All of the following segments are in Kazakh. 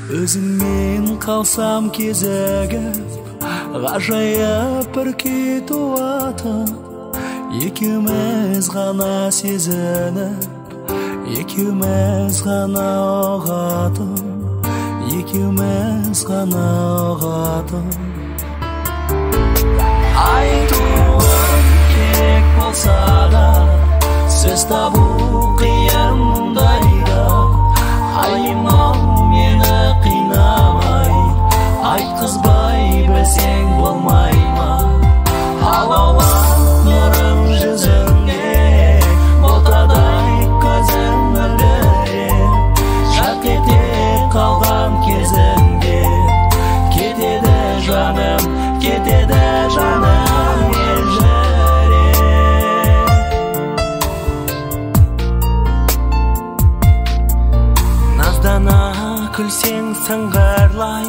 Өзіңмен қалсам кезігіп, ғажайып бір күй туатын, екеуміз ғана сезініп, екеуміз ғана ұғатын, екеуміз ғана ұғатын. Айтуым керек болса да, сөз табу қиын мұндайда. Айым-ау мені қинамай, айтқызбай білсең болмай ма? Алаулап нұрым жүзіңде, ботадай көзің мөлдіреп, жарқ ете қалған кезіңде. Кетеді жаным, кетеді жаным елжіреп. Наздана күлсең сыңғырлай,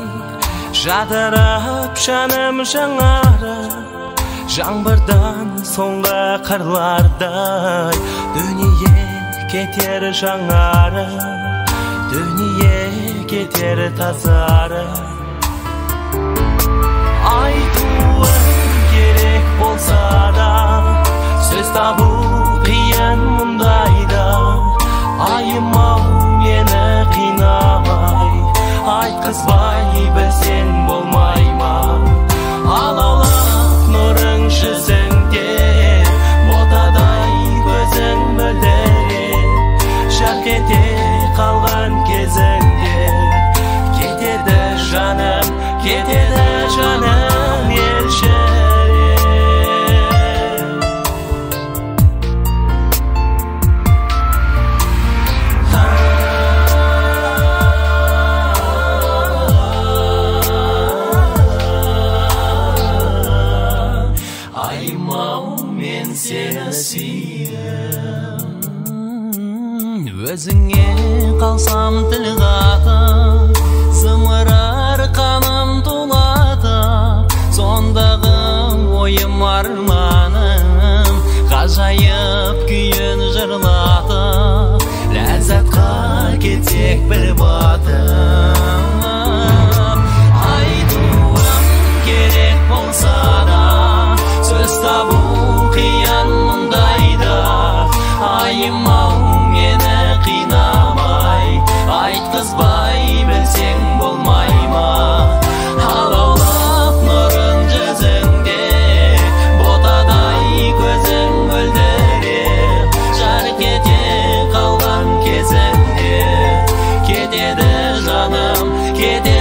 жадырап жаным жаңарып, жаңбырдан соңғы қырлардай, дүние кетер жаңарып, дүние кетер тазарып. Айтуым керек болса да, сөз табу қиын мұндайда. Айым-ау мені қинамай, айтқызбай білсең болмай ма? Алаулап нұрың жүзіңде, ботадай көзің мөлдіреп, жарқ ете қалған кезіңде. Кетеді жаным, кетеді жаным елжіреп. Сені сүйем, өзіңе қалсам тіл қатып, зымырар қаным тулатып, сондағы ойым арманым, ғажайып күйін жырлатып, ләззатқа кетсек бір батып. Айтуым керек болса да, сөз табу қиын мұндайда. Айым-ау мені қинамай, айтқызбай білсең болмай ма? Алаулап нұрың жүзіңде, ботадай көзің мөлдіреп, жарқ ете қалған кезіңде. Кетеді жаным, кетеді